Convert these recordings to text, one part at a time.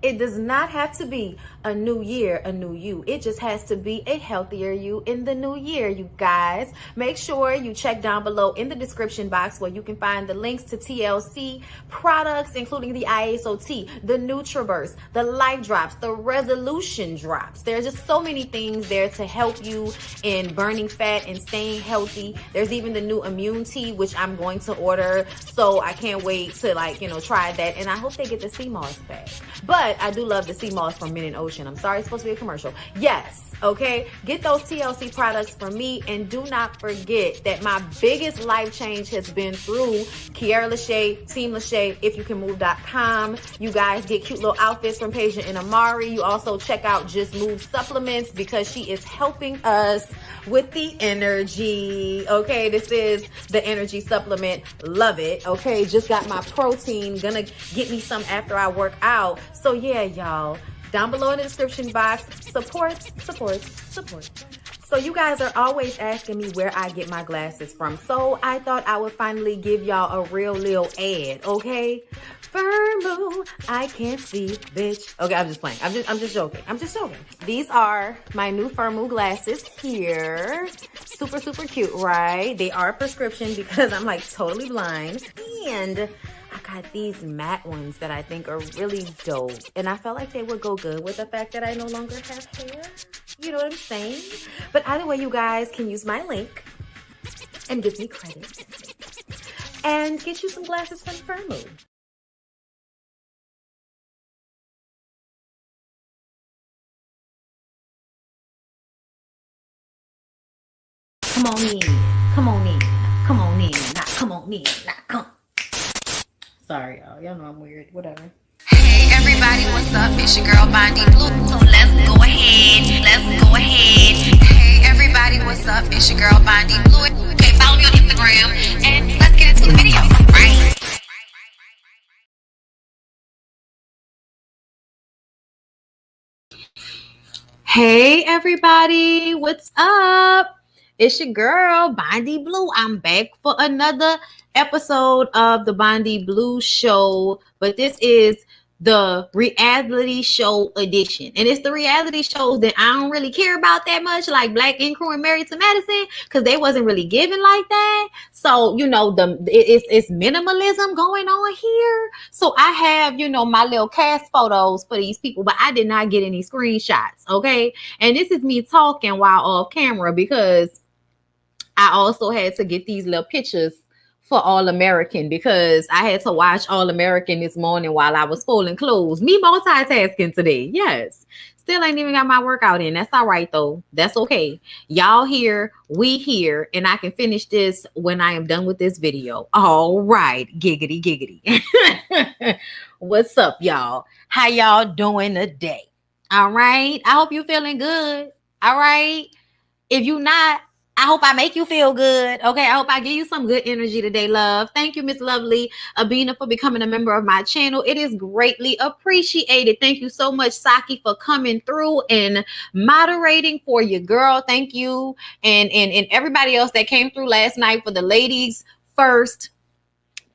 It does not have to be a new year, a new you. It just has to be a healthier you in the new year, you guys. Make sure you check down below in the description box where you can find the links to TLC products, including the ISOT, the NutriBurst, the Life Drops, the Resolution Drops. There's just so many things there to help you in burning fat and staying healthy. There's even the new Immune Tea, which I'm going to order. So I can't wait to try that. And I hope they get the sea moss back. But I do love the sea moss from Mint and Ocean. I'm sorry, it's supposed to be a commercial. Yes, okay? Get those TLC products from me. And do not forget that my biggest life change has been through Kiara LASHAE, Team LASHAE, ifyoucanmove.com. You guys get cute little outfits from Peja and Amari. You also check out Just Move supplements because she is helping us with the energy. Okay, this is the energy supplement. Love it. Okay, just got my protein. Gonna get me some after I work out. So yeah, y'all, down below in the description box, support. So you guys are always asking me where I get my glasses from. So I thought I would finally give y'all a real little ad, okay? Firmoo, I can't see, bitch. Okay, I'm just playing. I'm just joking. These are my new Firmoo glasses here. Super cute, right? They are prescription because I'm like totally blind. And I got these matte ones that I think are really dope. And I felt like they would go good with the fact that I no longer have hair. You know what I'm saying? But either way, you guys can use my link and give me credit and get you some glasses from Firmoo. Come on in. Sorry, y'all. Y'all know I'm weird. Whatever. Hey everybody, what's up? It's your girl Bondy Blue. So let's go ahead. Hey everybody, what's up? It's your girl Bondy Blue. Okay, follow me on Instagram and let's get into the video, right? Hey everybody, what's up? It's your girl Bondy Blue. I'm back for another episode of the Bondy Blue Show, but this is the reality show edition, and it's the reality shows that I don't really care about that much, like Black Ink Crew and Married to Medicine, because they wasn't really given like that. So it's minimalism going on here. So I have my little cast photos for these people, but I did not get any screenshots. Okay, and this is me talking while off camera because I also had to get these little pictures for All American because I had to watch All American this morning while I was folding clothes. Me multitasking today. Yes. Still ain't even got my workout in. That's all right though. That's okay. Y'all here, we here, and I can finish this when I am done with this video. All right. Giggity. What's up, y'all? How y'all doing today? All right. I hope you feeling good. All right. If you not, I hope I make you feel good. Okay, I hope I give you some good energy today, love. Thank you, Miss Lovely Abina, for becoming a member of my channel. It is greatly appreciated. Thank you so much, Saki, for coming through and moderating for your girl. Thank you. And everybody else that came through last night for the ladies first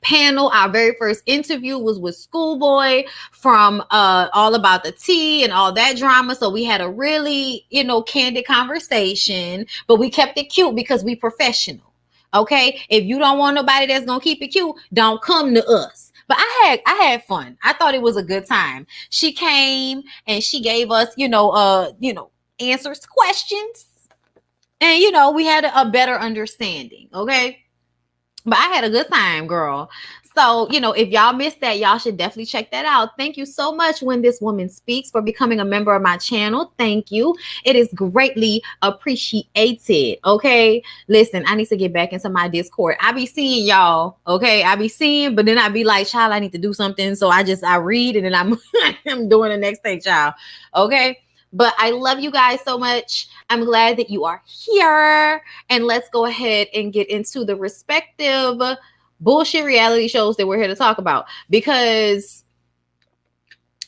panel. Our very first interview was with Schoolboy from All About the Tea and all that drama. So we had a really, candid conversation, but we kept it cute because we professional. Okay. If you don't want nobody that's going to keep it cute, don't come to us. But I had fun. I thought it was a good time. She came and she gave us, answers to questions. And, we had a better understanding. Okay. But I had a good time, girl. So, if y'all missed that, y'all should definitely check that out. Thank you so much, When This Woman Speaks, for becoming a member of my channel. Thank you. It is greatly appreciated. Okay. Listen, I need to get back into my Discord. I be seeing y'all. Okay. I be seeing, but then I be like, child, I need to do something. So I read and then I'm doing the next thing, child. Okay. But I love you guys so much. I'm glad that you are here. And let's go ahead and get into the respective bullshit reality shows that we're here to talk about, because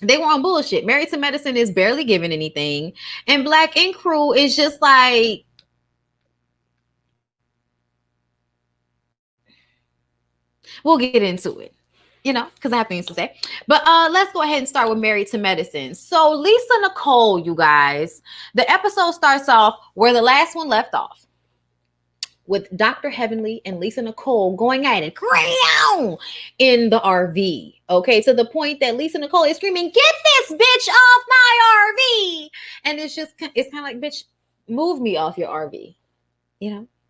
they were on bullshit. Married to Medicine is barely giving anything. And Black Ink Crew is just like, we'll get into it. because I have things to say. But let's go ahead and start with Married to Medicine. So Lisa Nicole, you guys, the episode starts off where the last one left off, with Dr. Heavenly and Lisa Nicole going at it in the RV. Okay, to the point that Lisa Nicole is screaming, "Get this bitch off my RV!" And it's kind of like, bitch, move me off your RV.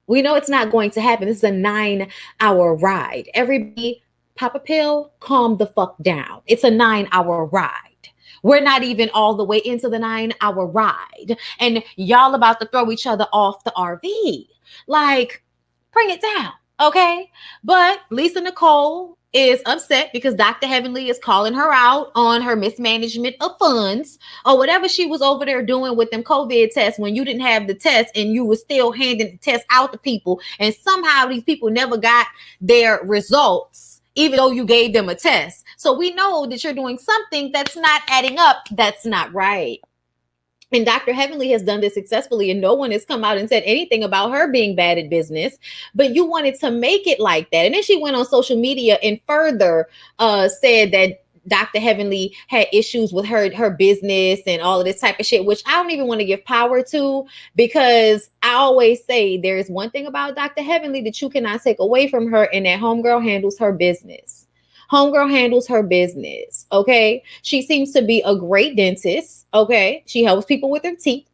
We know it's not going to happen. This is a 9-hour ride. Everybody, pop a pill, calm the fuck down. It's a 9-hour ride. We're not even all the way into the 9-hour ride. And y'all about to throw each other off the RV. Like, bring it down, okay? But Lisa Nicole is upset because Dr. Heavenly is calling her out on her mismanagement of funds or whatever she was over there doing with them COVID tests when you didn't have the test and you were still handing the test out to people. And somehow these people never got their results, even though you gave them a test. So we know that you're doing something that's not adding up. That's not right. And Dr. Heavenly has done this successfully, and no one has come out and said anything about her being bad at business. But you wanted to make it like that. And then she went on social media and further said that Dr. Heavenly had issues with her business and all of this type of shit, which I don't even want to give power to, because I always say there's one thing about Dr. Heavenly that you cannot take away from her, and that homegirl handles her business. Homegirl handles her business, okay? She seems to be a great dentist, okay? She helps people with their teeth.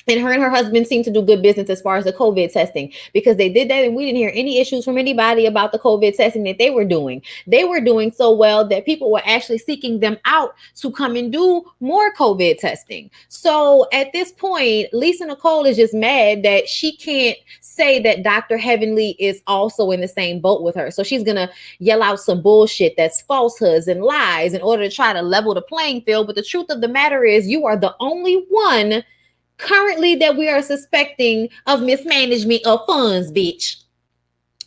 And her husband seem to do good business as far as the COVID testing, because they did that and we didn't hear any issues from anybody about the COVID testing that they were doing. They were doing so well that people were actually seeking them out to come and do more COVID testing. So at this point, Lisa Nicole is just mad that she can't say that Dr. Heavenly is also in the same boat with her. So she's going to yell out some bullshit that's falsehoods and lies in order to try to level the playing field. But the truth of the matter is, you are the only one currently that we are suspecting of mismanagement of funds, bitch,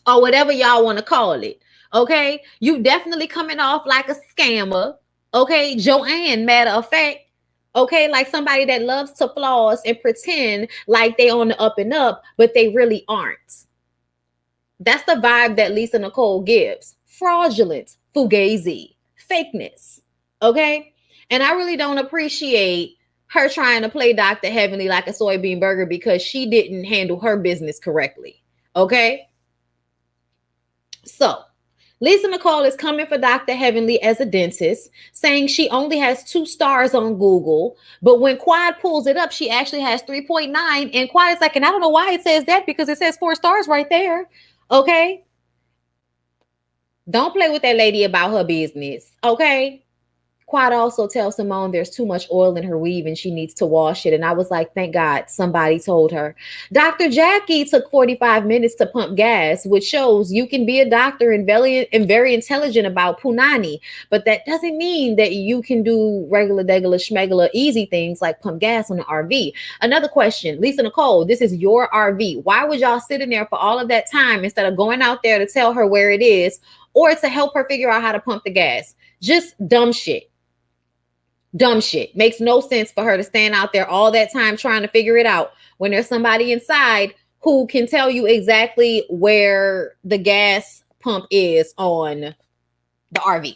or whatever y'all want to call it. Okay, you definitely coming off like a scammer. Okay, Joanne, matter of fact. Okay, like somebody that loves to floss and pretend like they on the up and up, but they really aren't. That's the vibe that Lisa Nicole gives. Fraudulent, fugazi, fakeness. Okay, and I really don't appreciate her trying to play Dr. Heavenly like a soybean burger because she didn't handle her business correctly. Okay? So, Lisa Nicole is coming for Dr. Heavenly as a dentist, saying she only has 2 stars on Google. But when Quad pulls it up, she actually has 3.9. And Quad is like, and I don't know why it says that, because it says 4 stars right there. Okay? Don't play with that lady about her business. Okay? Quad also tells Simone there's too much oil in her weave and she needs to wash it. And I was like, thank God somebody told her. Dr. Jackie took 45 minutes to pump gas, which shows you can be a doctor and very intelligent about punani. But that doesn't mean that you can do regular, degular, schmegula, easy things like pump gas on the RV. Another question, Lisa Nicole, this is your RV. Why would y'all sit in there for all of that time instead of going out there to tell her where it is or to help her figure out how to pump the gas? Just dumb shit. Dumb shit. Makes no sense for her to stand out there all that time trying to figure it out when there's somebody inside who can tell you exactly where the gas pump is on the RV.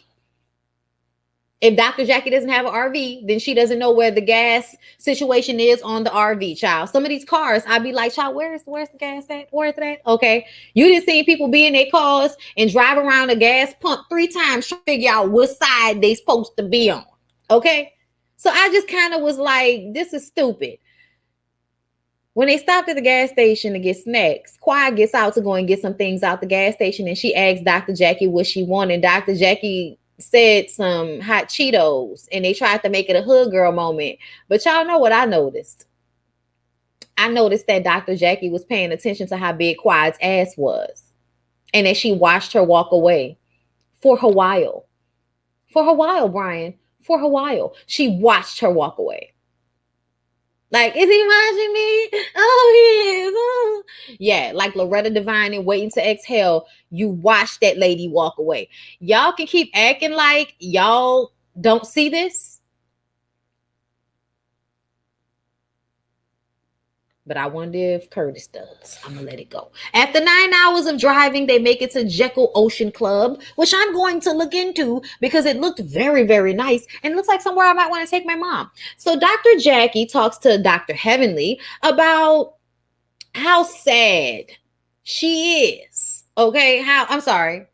If Dr. Jackie doesn't have an RV, then she doesn't know where the gas situation is on the RV, child. Some of these cars, I'd be like, child, where's the gas at? Where's it at? Okay. You just seen people be in their cars and drive around a gas pump 3 times trying to figure out what side they supposed to be on. Okay. So I just kind of was like, this is stupid. When they stopped at the gas station to get snacks, Quiet gets out to go and get some things out the gas station. And she asked Dr. Jackie what she wanted. Dr. Jackie said some hot Cheetos and they tried to make it a hood girl moment. But y'all know what I noticed. I noticed that Dr. Jackie was paying attention to how big Quiet's ass was. And that she watched her walk away for a while. For a while, Brian. For a while. She watched her walk away. Like, is he watching me? Oh, he is. Oh. Yeah, like Loretta Devine and Waiting to Exhale. You watch that lady walk away. Y'all can keep acting like y'all don't see this. But I wonder if Curtis does. I'm gonna let it go. After 9 hours of driving, they make it to Jekyll Ocean Club, which I'm going to look into because it looked very, very nice and it looks like somewhere I might want to take my mom. So Dr. Jackie talks to Dr. Heavenly about how sad she is. Okay, I'm sorry.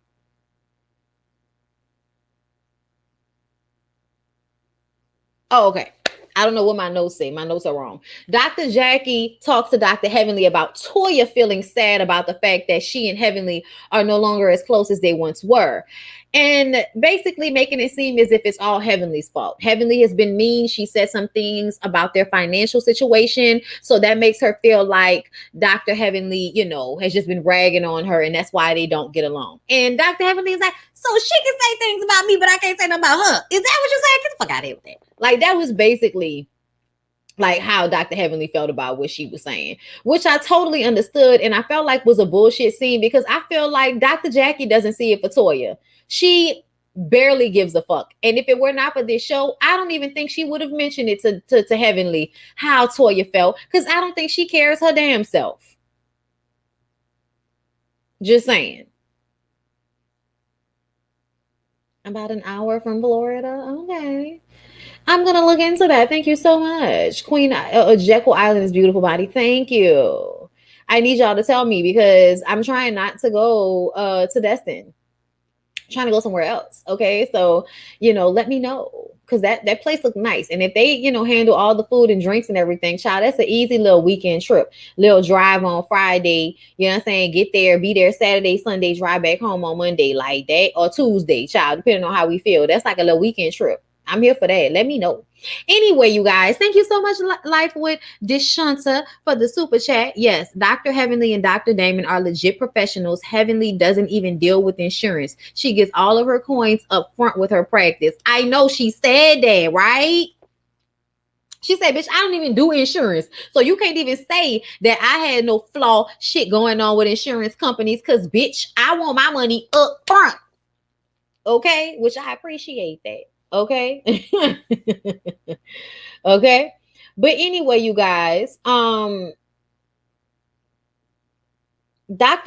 Oh, okay. I don't know what my notes say. My notes are wrong. Dr. Jackie talks to Dr. Heavenly about Toya feeling sad about the fact that she and Heavenly are no longer as close as they once were. And basically making it seem as if it's all Heavenly's fault. Heavenly has been mean. She said some things about their financial situation. So that makes her feel like Dr. Heavenly, has just been ragging on her. And that's why they don't get along. And Dr. Heavenly is like, so she can say things about me, but I can't say nothing about her. Is that what you're saying? Get the fuck out of here with that. Like, that was basically like how Dr. Heavenly felt about what she was saying, which I totally understood. And I felt like was a bullshit scene because I feel like Dr. Jackie doesn't see it for Toya. She barely gives a fuck. And if it were not for this show, I don't even think she would have mentioned it to Heavenly how Toya felt because I don't think she cares her damn self. Just saying. About an hour from Florida. Okay. I'm going to look into that. Thank you so much. Queen Jekyll Island is beautiful body. Thank you. I need y'all to tell me because I'm trying not to go to Destin. I'm trying to go somewhere else. Okay. So, let me know. Because that place looked nice. And if they, handle all the food and drinks and everything, child, that's an easy little weekend trip. Little drive on Friday, you know what I'm saying? Get there, be there Saturday, Sunday, drive back home on Monday like that. Or Tuesday, child, depending on how we feel. That's like a little weekend trip. I'm here for that. Let me know. Anyway, you guys, thank you so much, Life with Dishanta, for the super chat. Yes, Dr. Heavenly and Dr. Damon are legit professionals. Heavenly doesn't even deal with insurance. She gets all of her coins up front with her practice. I know she said that, right? She said, bitch, I don't even do insurance. So you can't even say that I had no flaw shit going on with insurance companies because, bitch, I want my money up front. Okay? Which I appreciate that. Okay. Okay. But anyway, you guys, Dr.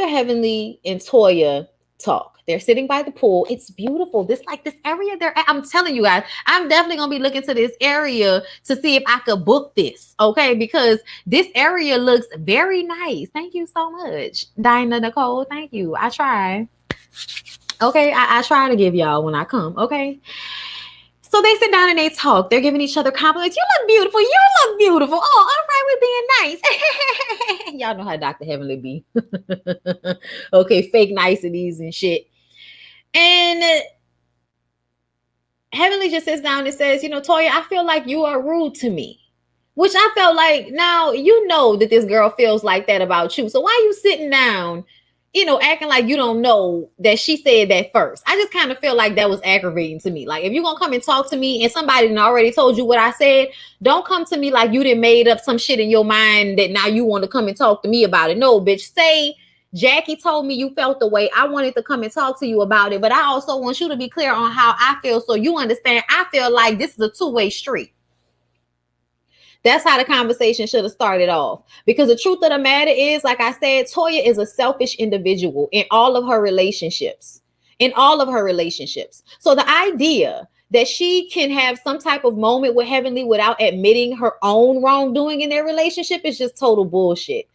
Heavenly and Toya talk. They're sitting by the pool. It's beautiful. This area I'm telling you guys, I'm definitely going to be looking to this area to see if I could book this. Okay. Because this area looks very nice. Thank you so much, Dinah Nicole. Thank you. I try. Okay. I try to give y'all when I come. Okay. So they sit down and they talk. They're giving each other compliments. You look beautiful. You look beautiful. Oh, all right, we're being nice. Y'all know how Dr. Heavenly be. Okay, fake niceties and shit. And Heavenly just sits down and says, Toya, I feel like you are rude to me. Which I felt like, now you know that this girl feels like that about you. So why are you sitting down, acting like you don't know that she said that first? I just kind of feel like that was aggravating to me. Like, if you're going to come and talk to me and somebody done already told you what I said, don't come to me like you done made up some shit in your mind that now you want to come and talk to me about it. No, bitch, say, Jackie told me you felt the way. I wanted to come and talk to you about it, but I also want you to be clear on how I feel so you understand I feel like this is a two-way street. That's how the conversation should have started off. Because the truth of the matter is, like I said, Toya is a selfish individual in all of her relationships. In all of her relationships. So the idea that she can have some type of moment with Heavenly without admitting her own wrongdoing in their relationship is just total bullshit.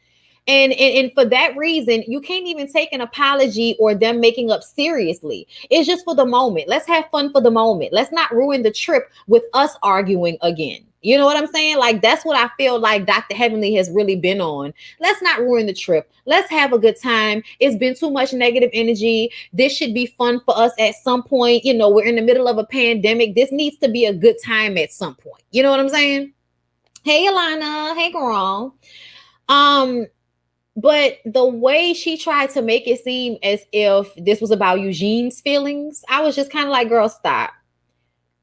And for that reason, you can't even take an apology or them making up seriously. It's just for the moment. Let's have fun for the moment. Let's not ruin the trip with us arguing again. You know what I'm saying? Like, that's what I feel like Dr. Heavenly has really been on. Let's not ruin the trip. Let's have a good time. It's been too much negative energy. This should be fun for us at some point. We're in the middle of a pandemic. This needs to be a good time at some point. You know what I'm saying? Hey, Alana. Hey, girl. But the way she tried to make it seem as if this was about Eugene's feelings, I was just kind of like, girl, stop.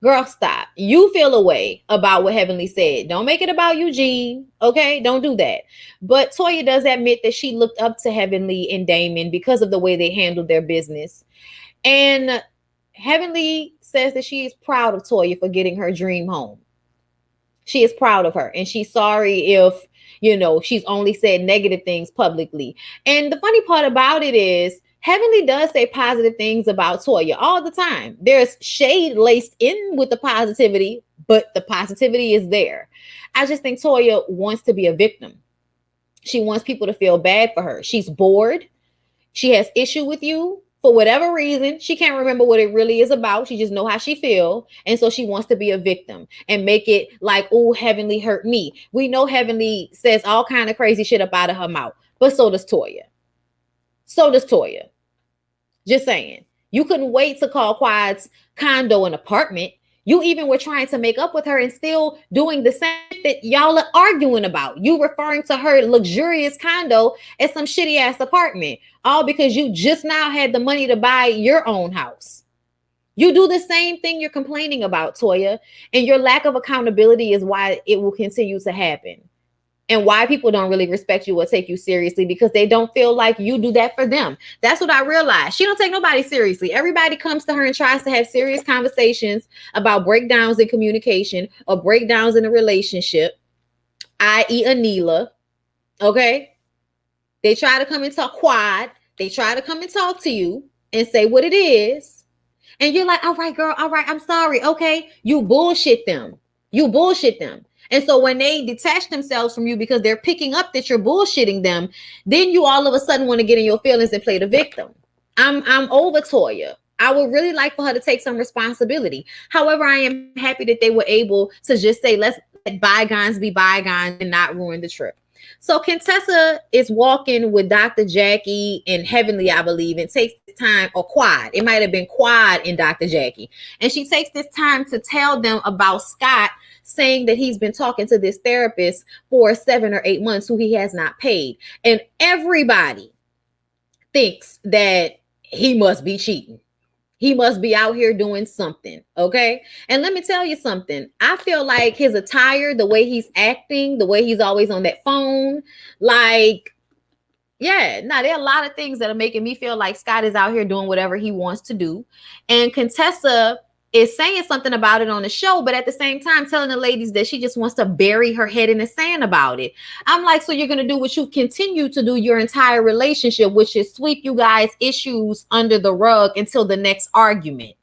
Girl, stop. You feel a way about what Heavenly said. Don't make it about Eugene. Okay? Don't do that. But Toya does admit that she looked up to Heavenly and Damon because of the way they handled their business. And Heavenly says that she is proud of Toya for getting her dream home. She is proud of her, and she's sorry if, she's only said negative things publicly. And the funny part about it is, Heavenly does say positive things about Toya all the time. There's shade laced in with the positivity, but the positivity is there. I just think Toya wants to be a victim. She wants people to feel bad for her. She's bored. She has issue with you for whatever reason. She can't remember what it really is about. She just know how she feel. And so she wants to be a victim and make it like, oh, Heavenly hurt me. We know Heavenly says all kind of crazy shit up out of her mouth, but so does Toya. So does Toya. Just saying. You couldn't wait to call Quad's condo an apartment. You even were trying to make up with her and still doing the same that y'all are arguing about. You referring to her luxurious condo as some shitty ass apartment, all because you just now had the money to buy your own house. You do the same thing you're complaining about, Toya, and your lack of accountability is why it will continue to happen. And why people don't really respect you or take you seriously, because they don't feel like you do that for them. That's what I realized. She don't take nobody seriously. Everybody comes to her and tries to have serious conversations about breakdowns in communication or breakdowns in a relationship, i.e. Anila. Okay? They try to come and talk Quad. They try to come and talk to you and say what it is. And you're like, all right, girl, all right, I'm sorry. Okay? You bullshit them. You bullshit them. And so when they detach themselves from you because they're picking up that you're bullshitting them, then you all of a sudden want to get in your feelings and play the victim. I'm over Toya. I would really like for her to take some responsibility. However, I am happy that they were able to just say, let's let bygones be bygones and not ruin the trip. So Contessa is walking with Dr. Jackie and Heavenly, I believe, and takes this time, or Quad. It might have been Quad and Dr. Jackie. And she takes this time to tell them about Scott saying that he's been talking to this therapist for 7 or 8 months who he has not paid. And everybody thinks that he must be cheating. He must be out here doing something, okay? And let me tell you something. I feel like his attire, the way he's acting, the way he's always on that phone, like, yeah, no, there are a lot of things that are making me feel like Scott is out here doing whatever he wants to do. And Contessa is saying something about it on the show, but at the same time telling the ladies that she just wants to bury her head in the sand about it. I'm like, so you're going to do what you continue to do your entire relationship, which is sweep you guys' issues under the rug until the next argument.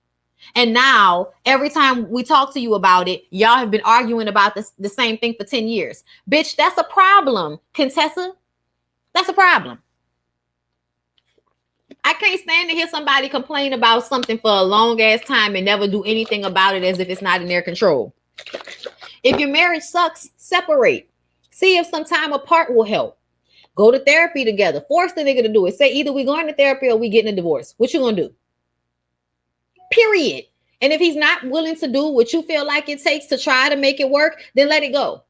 And now every time we talk to you about it, y'all have been arguing about the same thing for 10 years. Bitch, that's a problem, Contessa. That's a problem. I can't stand to hear somebody complain about something for a long ass time and never do anything about it as if it's not in their control. If your marriage sucks, separate. See if some time apart will help. Go to therapy together. Force the nigga to do it. Say either we going to therapy or we getting a divorce. What you gonna do? Period. And if he's not willing to do what you feel like it takes to try to make it work, then let it go.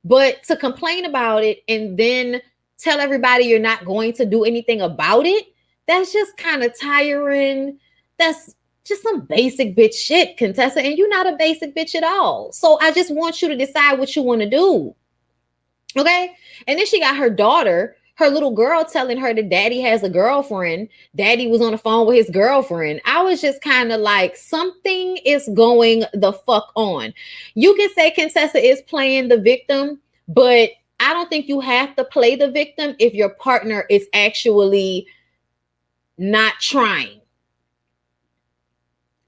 But to complain about it and then tell everybody you're not going to do anything about it, that's just kind of tiring. That's just some basic bitch shit, Contessa. And you're not a basic bitch at all. So I just want you to decide what you want to do. Okay? And then she got her daughter, her little girl, telling her that daddy has a girlfriend. Daddy was on the phone with his girlfriend. I was just kind of like, something is going the fuck on. You can say Contessa is playing the victim, but I don't think you have to play the victim if your partner is actually not trying.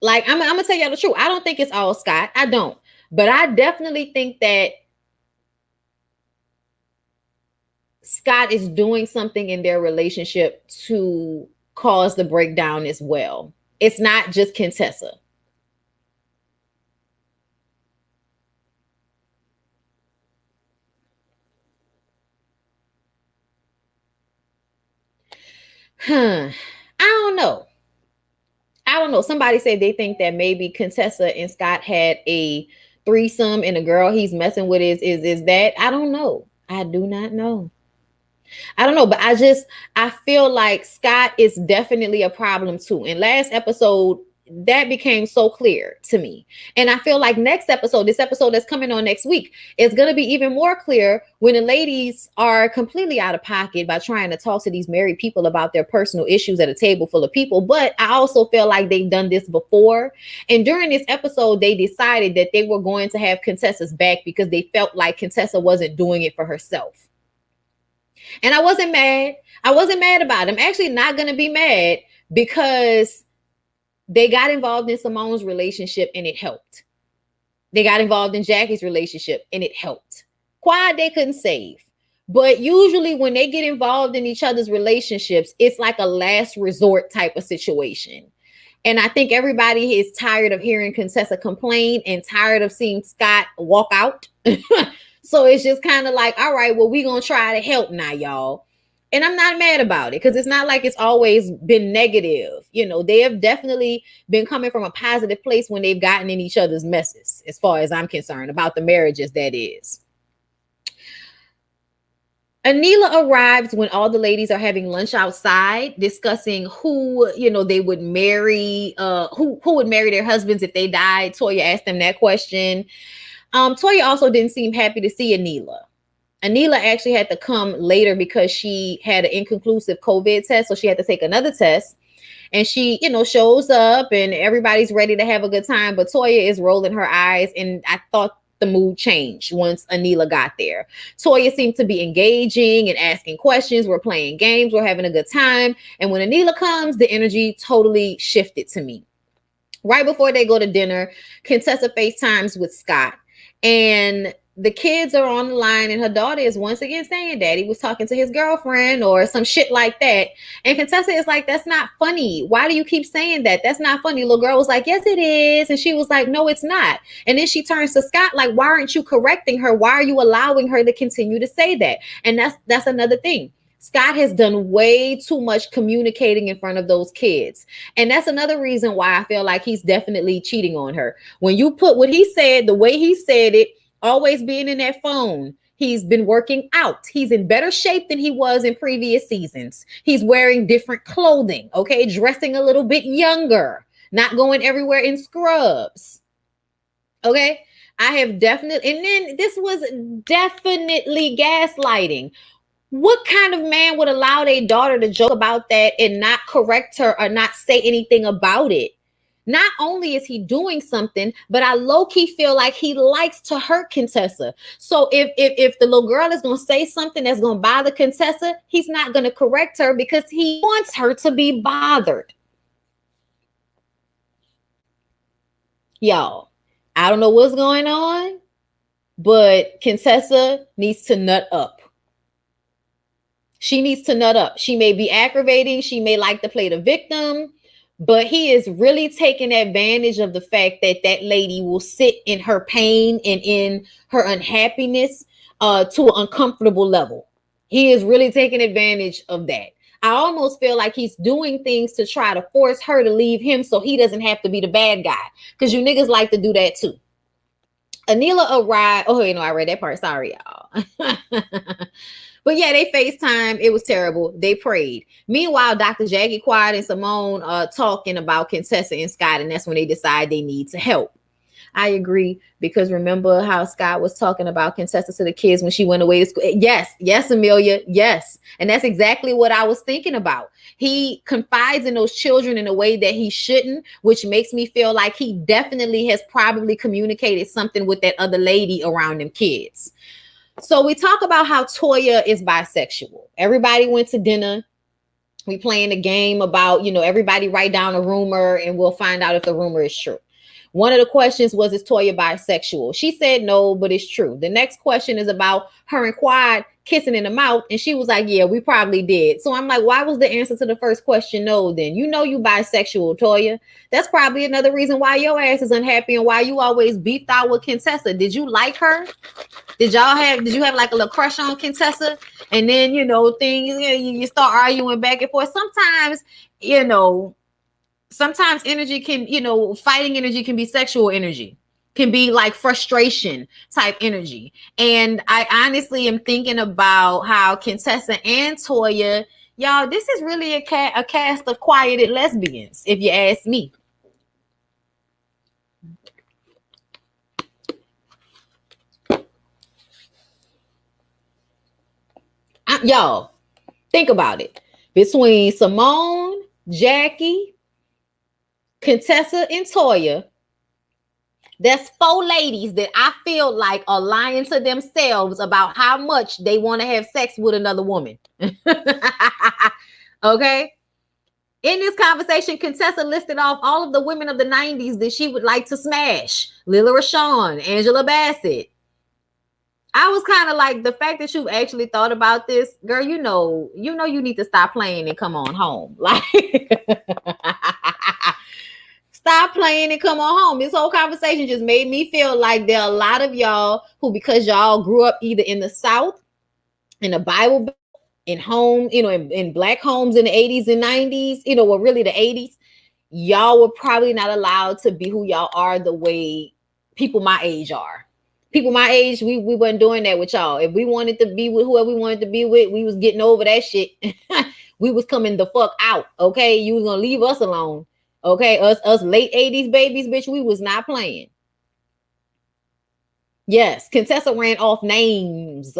Like, I'm gonna tell y'all the truth. I don't think it's all Scott. I don't. But I definitely think that Scott is doing something in their relationship to cause the breakdown as well. It's not just Contessa. I don't know. Somebody said they think that maybe Contessa and Scott had a threesome and the girl he's messing with is that. I don't know. I do not know. I don't know, but I feel like Scott is definitely a problem too. In last episode, that became so clear to me. And I feel like next episode, this episode that's coming on next week, is going to be even more clear when the ladies are completely out of pocket by trying to talk to these married people about their personal issues at a table full of people. But I also feel like they've done this before. And during this episode, they decided that they were going to have Contessa's back because they felt like Contessa wasn't doing it for herself. And I wasn't mad. I wasn't mad about it. I'm actually not going to be mad because they got involved in Simone's relationship and it helped. They got involved in Jackie's relationship and it helped. Quad, they couldn't save. But usually when they get involved in each other's relationships, it's like a last resort type of situation. And I think everybody is tired of hearing Contessa complain and tired of seeing Scott walk out. So it's just kind of like, all right, well, we're going to try to help now, y'all. And I'm not mad about it because it's not like it's always been negative. You know, they have definitely been coming from a positive place when they've gotten in each other's messes, as far as I'm concerned, about the marriages, that is. Anila arrives when all the ladies are having lunch outside, discussing who, you know, they would marry, who would marry their husbands if they died. Toya asked them that question. Toya also didn't seem happy to see Anila. Anila actually had to come later because she had an inconclusive COVID test. So she had to take another test. And she, you know, shows up and everybody's ready to have a good time. But Toya is rolling her eyes. And I thought the mood changed once Anila got there. Toya seemed to be engaging and asking questions. We're playing games. We're having a good time. And when Anila comes, the energy totally shifted to me. Right before they go to dinner, Contessa FaceTimes with Scott. And the kids are on the line and her daughter is once again saying Daddy was talking to his girlfriend or some shit like that. And Contessa is like, that's not funny. Why do you keep saying that? That's not funny. Little girl was like, yes, it is. And she was like, no, it's not. And then she turns to Scott like, why aren't you correcting her? Why are you allowing her to continue to say that? And that's another thing. Scott has done way too much communicating in front of those kids. And that's another reason why I feel like he's definitely cheating on her. When you put what he said, the way he said it, always being in that phone, he's been working out. He's in better shape than he was in previous seasons. He's wearing different clothing, okay? Dressing a little bit younger, not going everywhere in scrubs, okay? I have definitely, and then this was definitely gaslighting. What kind of man would allow their daughter to joke about that and not correct her or not say anything about it? Not only is he doing something, but I low-key feel like he likes to hurt Contessa. So if the little girl is going to say something that's going to bother Contessa, he's not going to correct her because he wants her to be bothered. Y'all, I don't know what's going on, but Contessa needs to nut up. She needs to nut up. She may be aggravating. She may like to play the victim. But he is really taking advantage of the fact that that lady will sit in her pain and in her unhappiness to an uncomfortable level. He is really taking advantage of that. I almost feel like he's doing things to try to force her to leave him so he doesn't have to be the bad guy. Because you niggas like to do that too. Anila arrived. Oh, you know, I read that part. Sorry, y'all. But yeah, they FaceTime. It was terrible. They prayed. Meanwhile, Dr. Jackie Quad and Simone talking about Contessa and Scott, and that's when they decide they need to help. I agree, because remember how Scott was talking about Contessa to the kids when she went away to school? Yes, Amelia, yes. And that's exactly what I was thinking about. He confides in those children in a way that he shouldn't, which makes me feel like he definitely has probably communicated something with that other lady around them kids. So we talk about how Toya is bisexual. Everybody went to dinner. We playing a game about, you know, everybody write down a rumor and we'll find out if the rumor is true. One of the questions was, is Toya bisexual? She said no, but it's true. The next question is about her and Quad kissing in the mouth. And she was like, yeah, we probably did. So I'm like, why was the answer to the first question no then? You know you bisexual, Toya. That's probably another reason why your ass is unhappy and why you always beefed out with Contessa. Did you like her? Did you have like a little crush on Contessa? And then, you know, things, you start arguing back and forth. Sometimes, you know, sometimes energy can, you know, fighting energy can be sexual energy, can be like frustration type energy. And I honestly am thinking about how Contessa and Toya, y'all, this is really a cast of quieted lesbians, if you ask me. Y'all, think about it. Between Simone, Jackie, Contessa, and Toya, there's 4 ladies that I feel like are lying to themselves about how much they want to have sex with another woman. Okay? In this conversation, Contessa listed off all of the women of the 90s that she would like to smash. Lila Rashawn, Angela Bassett. I was kind of like, the fact that you've actually thought about this, girl, you know you need to stop playing and come on home. Like, stop playing and come on home. This whole conversation just made me feel like there are a lot of y'all who, because y'all grew up either in the South, in the Bible Belt, in home, in black homes in the 80s and 90s, well, really the 80s, y'all were probably not allowed to be who y'all are the way people my age are. People my age, we wasn't doing that with y'all. If we wanted to be with whoever we wanted to be with, we was getting over that shit. We was coming the fuck out, okay? You was gonna leave us alone, okay? Us late 80s babies, bitch, we was not playing. Yes, Contessa ran off names.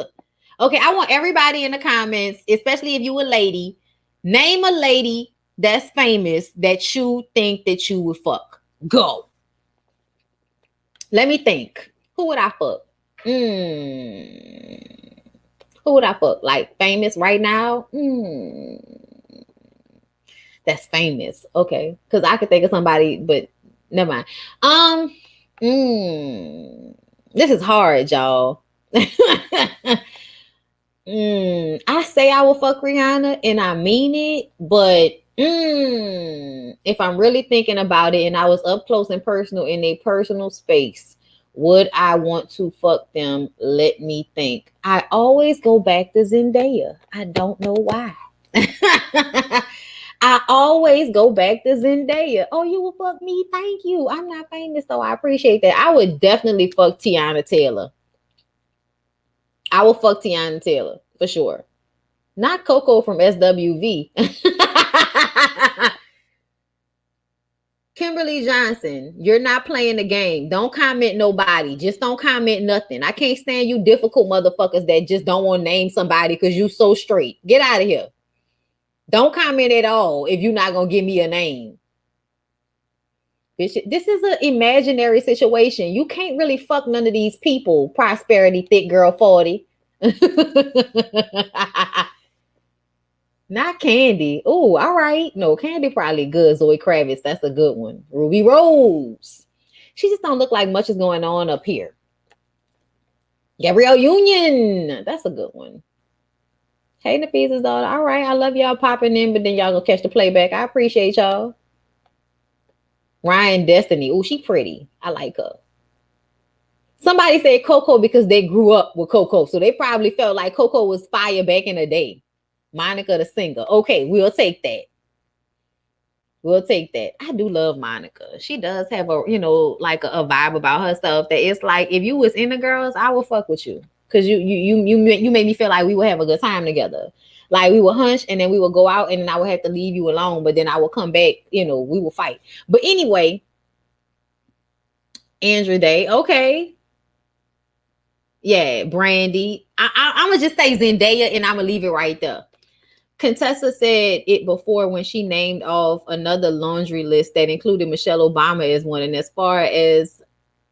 Okay, I want everybody in the comments, especially if you a lady, name a lady that's famous that you think that you would fuck. Go. Let me think. Who would I fuck? Who would I fuck? Like famous right now? That's famous. Okay. Because I could think of somebody, but never mind. This is hard, y'all. I say I will fuck Rihanna and I mean it, but if I'm really thinking about it and I was up close and personal in a personal space, would I want to fuck them? Let me think. I always go back to Zendaya. I don't know why. I always go back to Zendaya. Oh, you will fuck me? Thank you. I'm not famous, so I appreciate that. I would definitely fuck Tiana Taylor. I will fuck Tiana Taylor for sure. Not Coco from SWV. Kimberly Johnson, you're not playing the game. Don't comment nobody. Just don't comment nothing. I can't stand you difficult motherfuckers that just don't want to name somebody because you so straight. Get out of here. Don't comment at all if you're not going to give me a name. This is an imaginary situation. You can't really fuck none of these people. Prosperity Thick Girl 40. Not Candy. Oh, all right. No, Candy probably good. Zoe Kravitz. That's a good one. Ruby Rose. She just don't look like much is going on up here. Gabrielle Union. That's a good one. Hey, Nafisa's daughter. All right. I love y'all popping in, but then y'all gonna catch the playback. I appreciate y'all. Ryan Destiny. Oh, she pretty. I like her. Somebody said Coco because they grew up with Coco. So they probably felt like Coco was fire back in the day. Monica the singer. Okay, we'll take that. We'll take that. I do love Monica. She does have a, like a vibe about herself that it's like, if you was in the girls, I will fuck with you. Cause you made me feel like we would have a good time together. Like we would hunch and then we would go out and then I would have to leave you alone, but then I would come back, we will fight. But anyway, Andrew Day, okay. Yeah, Brandy. I'm gonna just say Zendaya and I'm gonna leave it right there. Contessa said it before when she named off another laundry list that included Michelle Obama as one. And as far as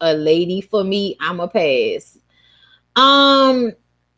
a lady for me, I'm a pass.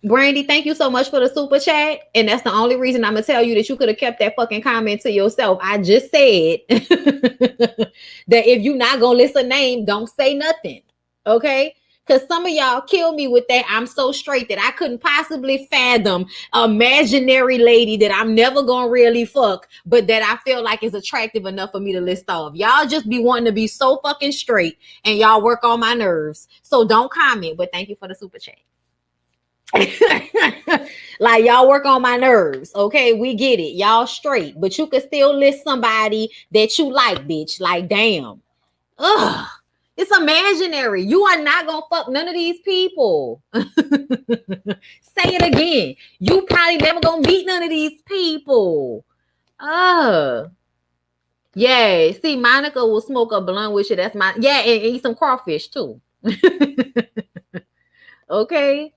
Brandy, thank you so much for the super chat. And that's the only reason I'm gonna tell you that you could have kept that fucking comment to yourself. I just said that if you're not gonna list a name, don't say nothing. Okay? Because some of y'all kill me with that. I'm so straight that I couldn't possibly fathom imaginary lady that I'm never going to really fuck, but that I feel like is attractive enough for me to list off. Y'all just be wanting to be so fucking straight and y'all work on my nerves. So don't comment, but thank you for the super chat. Like y'all work on my nerves. Okay, we get it. Y'all straight, but you could still list somebody that you like, bitch. Like, damn. Ugh. It's imaginary. You are not gonna fuck none of these people. Say it again. You probably never gonna meet none of these people. Yeah. See, Monica will smoke a blunt with you. That's my and eat some crawfish too. Okay.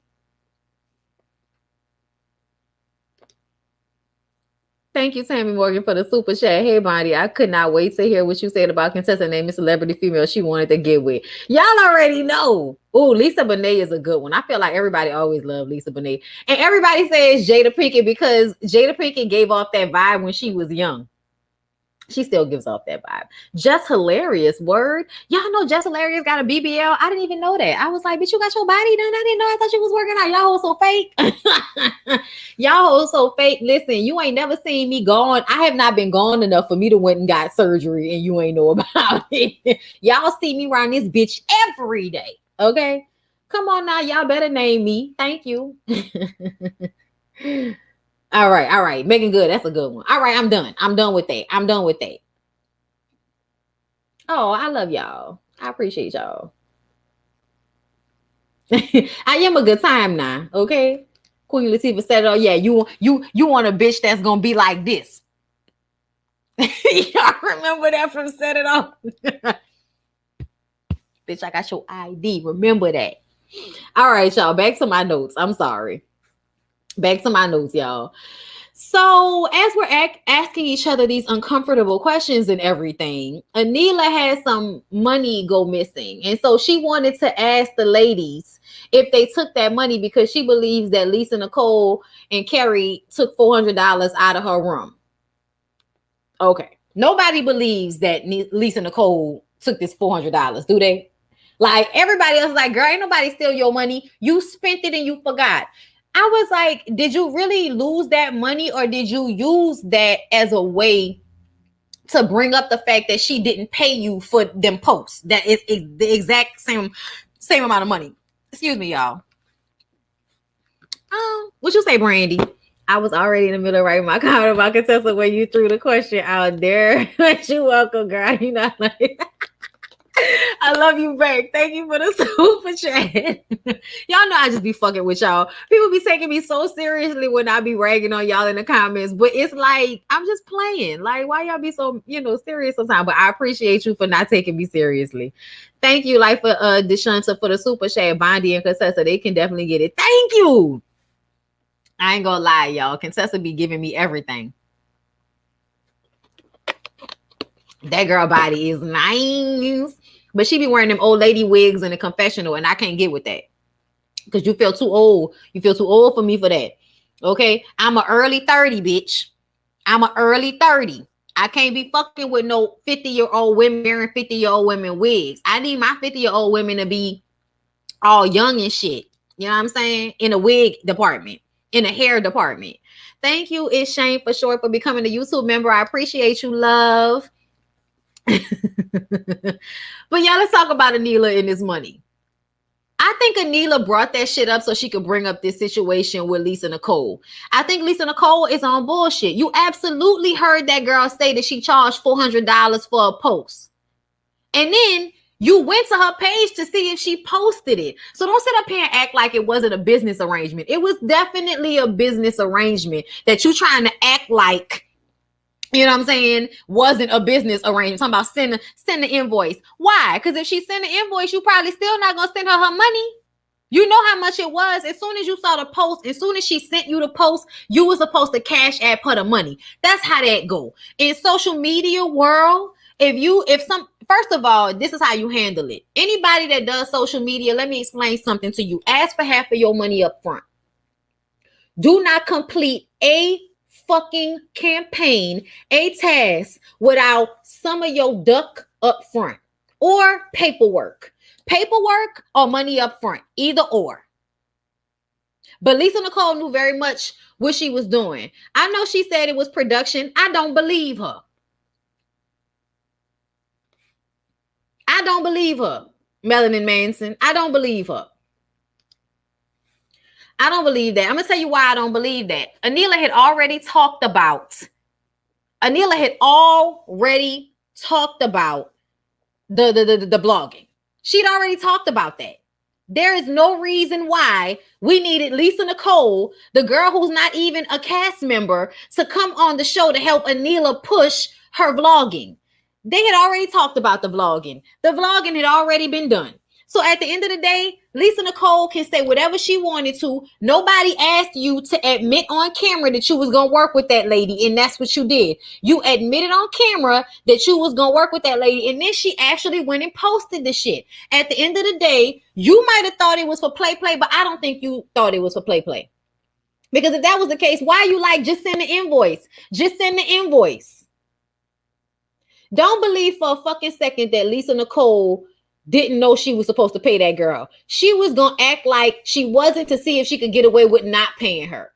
Thank you, Tammy Morgan, for the super chat. Hey, Bonnie, I could not wait to hear what you said about contestant name a celebrity female she wanted to get with. Y'all already know. Oh, Lisa Bonet is a good one. I feel like everybody always loved Lisa Bonet. And everybody says Jada Pinkett because Jada Pinkett gave off that vibe when she was young. She still gives off that vibe. Just Hilarious, word. Y'all know Just Hilarious got a BBL. I didn't even know that. I was like, bitch, you got your body done? I didn't know. I thought you was working out. Y'all so fake. Y'all so fake. Listen, you ain't never seen me gone. I have not been gone enough for me to went and got surgery and you ain't know about it. Y'all see me around this bitch every day. Okay? Come on now. Y'all better name me. Thank you. All right. Megan Good, that's a good one. All right, I'm done. I'm done with that. Oh, I love y'all. I appreciate y'all. I am a good time now, okay? Queen Latifah said, "Oh yeah, you want a bitch that's gonna be like this." Y'all remember that from Set It Off? Bitch, I got your ID. Remember that. All right, y'all. Back to my notes. I'm sorry. Back to my notes, y'all. So as we're asking each other these uncomfortable questions and everything, Anila had some money go missing. And so she wanted to ask the ladies if they took that money because she believes that Lisa Nicole and Carrie took $400 out of her room. Okay. Nobody believes that Lisa Nicole took this $400, do they? Like everybody else is like, girl, ain't nobody steal your money. You spent it and you forgot. I was like, did you really lose that money or did you use that as a way to bring up the fact that she didn't pay you for them posts? That is the exact same amount of money. Excuse me, y'all. What you say, Brandy? I was already in the middle of writing my comment about Contessa when you threw the question out there. But you welcome, girl. You know, like I love you back. Thank you for the super chat. Y'all know I just be fucking with y'all. People be taking me so seriously when I be ragging on y'all in the comments, but it's like I'm just playing. Like, why y'all be so serious sometimes? But I appreciate you for not taking me seriously. Thank you, like for Deshanta for the super chat. Bondi and Contessa, they can definitely get it. Thank you. I ain't gonna lie, y'all. Contessa be giving me everything. That girl body is nice. But she be wearing them old lady wigs in the confessional, and I can't get with that. Because you feel too old. You feel too old for me for that. Okay? I'm an early 30, bitch. I'm an early 30. I can't be fucking with no 50-year-old women wearing 50-year-old women wigs. I need my 50-year-old women to be all young and shit. You know what I'm saying? In a wig department. In a hair department. Thank you, It's Shane for short, for becoming a YouTube member. I appreciate you, love. But y'all, let's talk about Anila and this money. I think Anila brought that shit up so she could bring up this situation with Lisa Nicole. I think Lisa Nicole is on bullshit. You absolutely heard that girl say that she charged $400 for a post. And then you went to her page to see if she posted it. So don't sit up here and act like it wasn't a business arrangement. It was definitely a business arrangement that you trying to act like, you know what I'm saying, wasn't a business arrangement. Talking about send the invoice. Why? Because if she sent the invoice, you probably still not going to send her money. You know how much it was. As soon as you saw the post, as soon as she sent you the post, you were supposed to cash app her the money. That's how that go. In social media world, first of all, this is how you handle it. Anybody that does social media, let me explain something to you. Ask for half of your money up front. Do not complete a fucking campaign, a task, without some of your duck up front or paperwork or money up front, either or. But Lisa Nicole knew very much what she was doing. I know she said it was production. I don't believe her. Melanin Manson. I don't believe her. I don't believe that. I'm going to tell you why I don't believe that. Anila had already talked about the blogging. She'd already talked about that. There is no reason why we needed Lisa Nicole, the girl who's not even a cast member, to come on the show to help Anila push her vlogging. They had already talked about the vlogging. The vlogging had already been done. So at the end of the day, Lisa Nicole can say whatever she wanted to. Nobody asked you to admit on camera that you was going to work with that lady, and that's what you did. You admitted on camera that you was going to work with that lady, and then she actually went and posted the shit. At the end of the day, you might have thought it was for play, but I don't think you thought it was for play. Because if that was the case, why are you like, just send the invoice? Just send the invoice. Don't believe for a fucking second that Lisa Nicole didn't know she was supposed to pay that girl. She was going to act like she wasn't to see if she could get away with not paying her.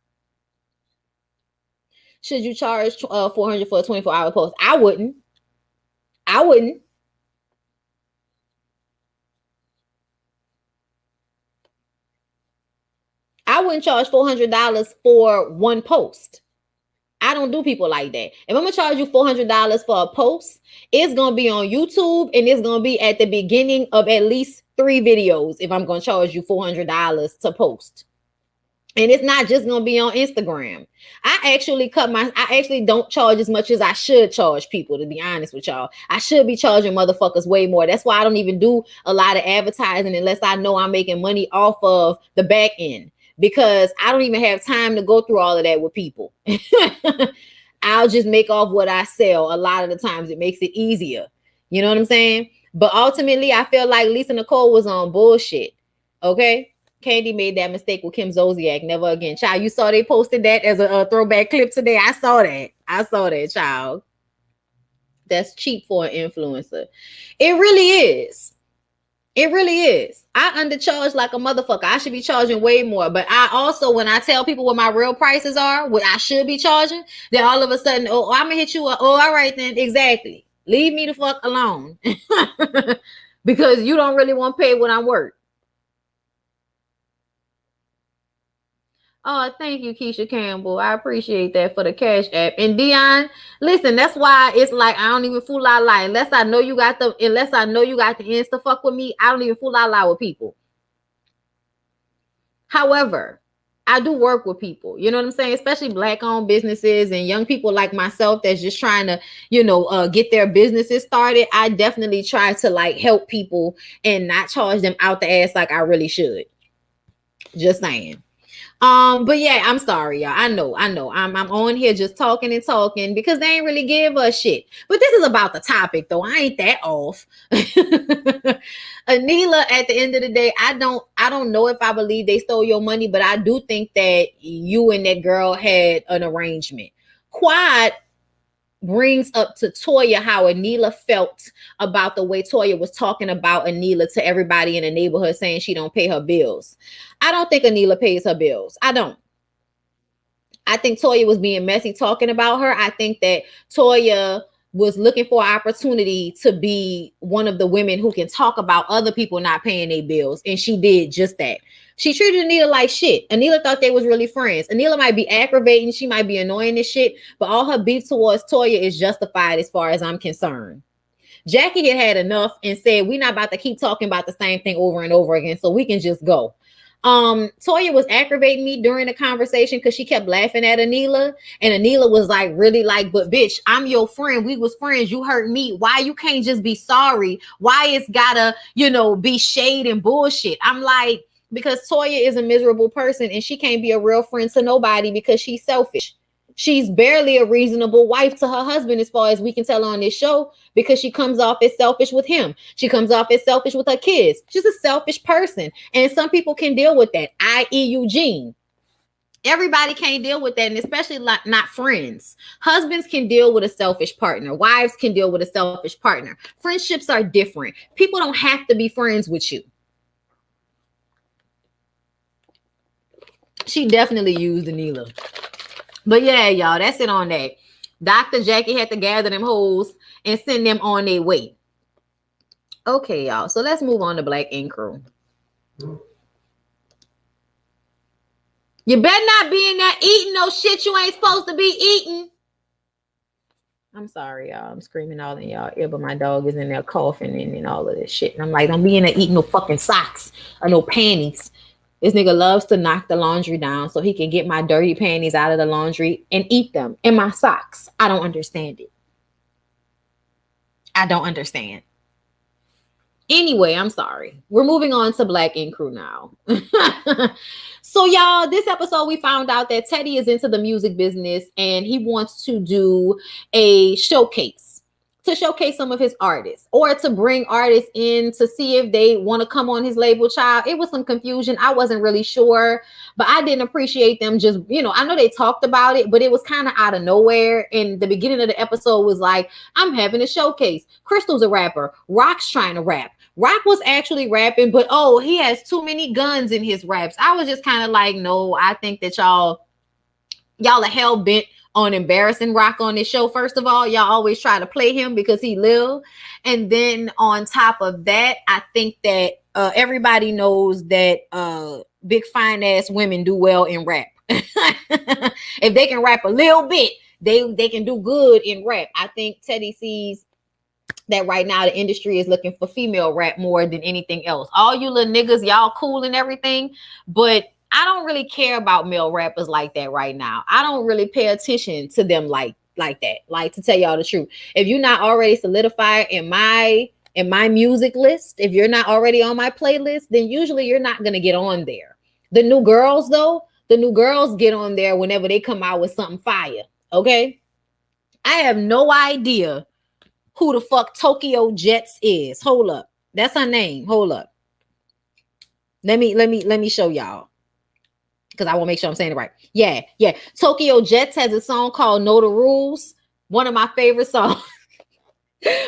Should you charge $400 for a 24-hour post? I wouldn't. I wouldn't charge $400 for one post. I don't do people like that. If I'm going to charge you $400 for a post, it's going to be on YouTube and it's going to be at the beginning of at least 3 videos if I'm going to charge you $400 to post. And it's not just going to be on Instagram. I actually don't charge as much as I should charge people, to be honest with y'all. I should be charging motherfuckers way more. That's why I don't even do a lot of advertising unless I know I'm making money off of the back end. Because I don't even have time to go through all of that with people. I'll just make off what I sell. A lot of the times it makes it easier. You know what I'm saying? But ultimately, I feel like Lisa Nicole was on bullshit. Okay? Candy made that mistake with Kim Zolciak. Never again. Child, you saw they posted that as a throwback clip today. I saw that, child. That's cheap for an influencer. It really is. It really is. I undercharge like a motherfucker. I should be charging way more. But I also, when I tell people what my real prices are, what I should be charging, then all of a sudden, oh, I'm going to hit you up. Oh, all right then. Exactly. Leave me the fuck alone. Because you don't really want to pay what I'm worth. Oh, thank you, Keisha Campbell. I appreciate that for the Cash App. And Dion, listen, that's why it's like I don't even fool out loud. Unless I know you got the ends to fuck with me, I don't even fool out loud with people. However, I do work with people, you know what I'm saying? Especially Black-owned businesses and young people like myself that's just trying to, get their businesses started. I definitely try to like help people and not charge them out the ass like I really should. Just saying. But yeah, I'm sorry, y'all. I know. I'm on here just talking because they ain't really give us shit. But this is about the topic, though. I ain't that off. Anila, at the end of the day, I don't know if I believe they stole your money, but I do think that you and that girl had an arrangement. Quad brings up to Toya how Anila felt about the way Toya was talking about Anila to everybody in the neighborhood, saying she don't pay her bills. I don't think Anila pays her bills. I don't. I think Toya was being messy talking about her. I think that Toya was looking for an opportunity to be one of the women who can talk about other people not paying their bills. And she did just that. She treated Anila like shit. Anila thought they was really friends. Anila might be aggravating. She might be annoying as shit. But all her beef towards Toya is justified as far as I'm concerned. Jackie had enough and said, we're not about to keep talking about the same thing over and over again. So we can just go. Toya was aggravating me during the conversation because she kept laughing at Anila, and Anila was like, really like, but bitch, I'm your friend. We was friends. You hurt me. Why you can't just be sorry? Why it's gotta, be shade and bullshit? I'm like, because Toya is a miserable person and she can't be a real friend to nobody because she's selfish. She's barely a reasonable wife to her husband, as far as we can tell on this show, because she comes off as selfish with him. She comes off as selfish with her kids. She's a selfish person. And some people can deal with that, i.e. Eugene. Everybody can't deal with that, and especially not friends. Husbands can deal with a selfish partner. Wives can deal with a selfish partner. Friendships are different. People don't have to be friends with you. She definitely used Anila. But yeah, y'all, that's it on that. Dr. Jackie had to gather them hoes and send them on their way. Okay, y'all. So let's move on to Black Ink Crew. You better not be in there eating no shit you ain't supposed to be eating. I'm sorry, y'all. I'm screaming all in y'all ear, but my dog is in there coughing and all of this shit. And I'm like, don't be in there eating no fucking socks or no panties. This nigga loves to knock the laundry down so he can get my dirty panties out of the laundry and eat them in my socks. I don't understand it. I don't understand. Anyway, I'm sorry. We're moving on to Black Ink Crew now. So, y'all, this episode we found out that Teddy is into the music business and he wants to do a showcase to showcase some of his artists or to bring artists in to see if they want to come on his label. Child, it was some confusion. I wasn't really sure, but I didn't appreciate them just, I know they talked about it, but it was kind of out of nowhere. And the beginning of the episode was like, I'm having a showcase. Crystal's a rapper. Rock's trying to rap. Rock was actually rapping, but he has too many guns in his raps. I was just kind of like, no, I think that y'all are hell bent on embarrassing Rock on this show. First of all, y'all always try to play him because he Lil. And then on top of that, I think that everybody knows that big fine ass women do well in rap. If they can rap a little bit, they can do good in rap. I think Teddy sees that right now the industry is looking for female rap more than anything else. All you little niggas, y'all cool and everything, but I don't really care about male rappers like that right now. I don't really pay attention to them like that. Like, to tell y'all the truth, if you're not already solidified in my music list, if you're not already on my playlist, then usually you're not gonna get on there. The new girls get on there whenever they come out with something fire. Okay, I have no idea who the fuck Tokyo Jets is. Hold up. That's her name. Hold up. Let me show y'all. Because I want to make sure I'm saying it right. Yeah. Tokyo Jets has a song called Know the Rules. One of my favorite songs.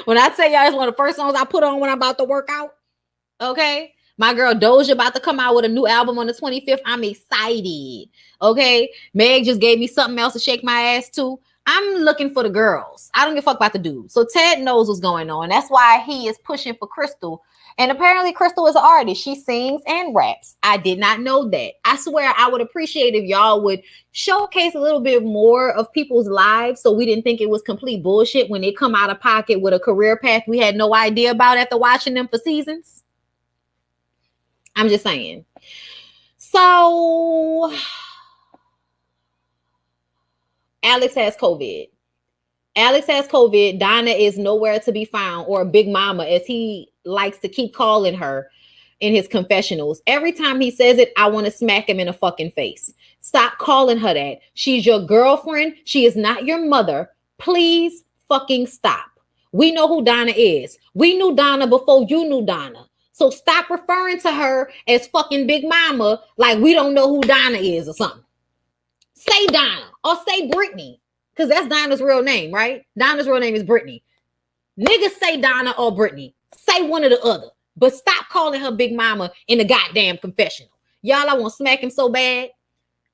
When I tell y'all it's one of the first songs I put on when I'm about to work out. Okay. My girl Doja about to come out with a new album on the 25th. I'm excited. Okay. Meg just gave me something else to shake my ass to. I'm looking for the girls. I don't give a fuck about the dudes. So Ted knows what's going on. That's why he is pushing for Crystal. And apparently Crystal is an artist. She sings and raps. I did not know that. I swear I would appreciate if y'all would showcase a little bit more of people's lives so we didn't think it was complete bullshit when they come out of pocket with a career path we had no idea about after watching them for seasons. I'm just saying. So Alex has COVID. Donna is nowhere to be found, or Big Mama, as he likes to keep calling her in his confessionals. Every time he says it, I want to smack him in the fucking face. Stop calling her that. She's your girlfriend. She is not your mother. Please fucking stop. We know who Donna is. We knew Donna before you knew Donna. So stop referring to her as fucking Big Mama like we don't know who Donna is or something. Say Donna or say Brittany, because that's Donna's real name, right? Donna's real name is Brittany. Niggas say Donna or Brittany. Say one or the other. But stop calling her Big Mama in the goddamn confessional. Y'all, I want to smack him so bad.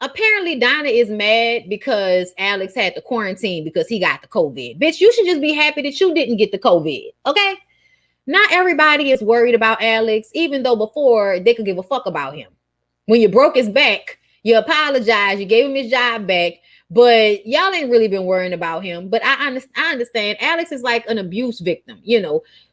Apparently, Donna is mad because Alex had to quarantine because he got the COVID. Bitch, you should just be happy that you didn't get the COVID, okay? Not everybody is worried about Alex, even though before they could give a fuck about him. When you broke his back, you apologized, you gave him his job back, but y'all ain't really been worrying about him. But I understand. Alex is like an abuse victim.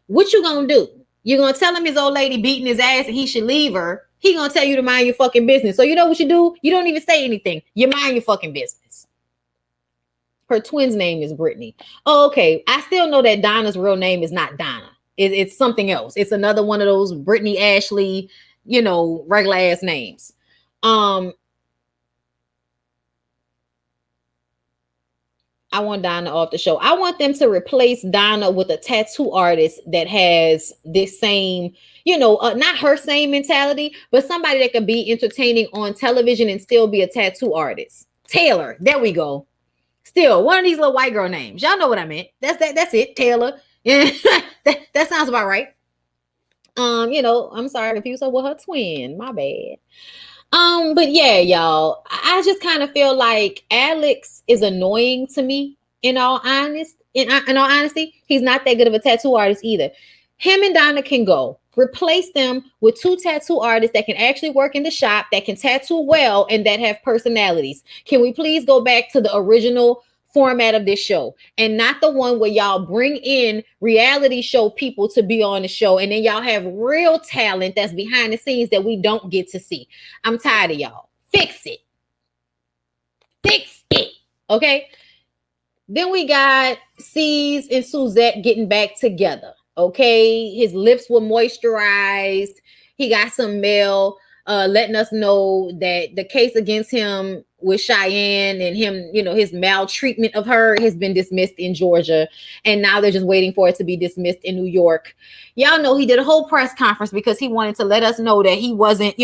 What you gonna do? You're gonna tell him his old lady beating his ass and he should leave her. He gonna tell you to mind your fucking business. So you know what you do? You don't even say anything. You mind your fucking business. Her twin's name is Brittany. Oh, okay. I still know that Donna's real name is not Donna. It's something else. It's another one of those Brittany, Ashley, regular ass names. I want Donna off the show. I want them to replace Donna with a tattoo artist that has this same, not her same mentality, but somebody that could be entertaining on television and still be a tattoo artist. Taylor, there we go. Still, one of these little white girl names. Y'all know what I meant. That's it, Taylor. Yeah, that sounds about right. I'm sorry if you said with her twin. My bad. But yeah, y'all, I just kind of feel like Alex is annoying to me. In all honesty, he's not that good of a tattoo artist either. Him and Donna can go. Replace them with two tattoo artists that can actually work in the shop, that can tattoo well, and that have personalities. Can we please go back to the original format of this show and not the one where y'all bring in reality show people to be on the show and then y'all have real talent that's behind the scenes that we don't get to see? I'm tired of y'all. Fix it. Okay. Then we got C's and Suzette getting back together. Okay, his lips were moisturized. He got some mail letting us know that the case against him with Cheyenne and him, his maltreatment of her has been dismissed in Georgia. And now they're just waiting for it to be dismissed in New York. Y'all know he did a whole press conference because he wanted to let us know that he wasn't,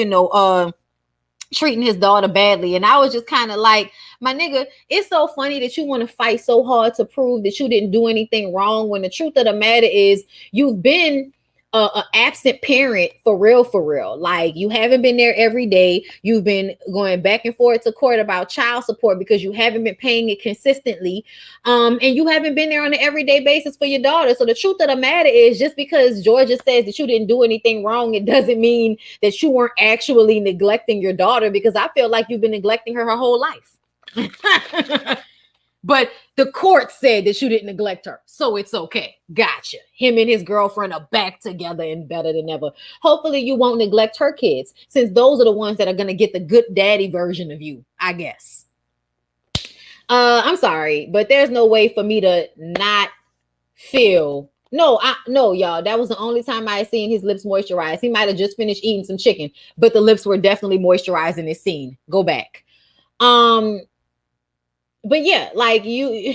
treating his daughter badly. And I was just kind of like, my nigga, it's so funny that you want to fight so hard to prove that you didn't do anything wrong, when the truth of the matter is you've been a absent parent for real, for real. Like, you haven't been there every day. You've been going back and forth to court about child support because you haven't been paying it consistently. And you haven't been there on an everyday basis for your daughter. So the truth of the matter is, just because Georgia says that you didn't do anything wrong, it doesn't mean that you weren't actually neglecting your daughter, because I feel like you've been neglecting her whole life. But the court said that you didn't neglect her, so it's okay. Gotcha. Him and his girlfriend are back together and better than ever. Hopefully you won't neglect her kids, since those are the ones that are going to get the good daddy version of you, I guess. I'm sorry, but there's no way for me to not feel. No, y'all. That was the only time I had seen his lips moisturized. He might have just finished eating some chicken, but the lips were definitely moisturized in this scene. Go back. But yeah, like you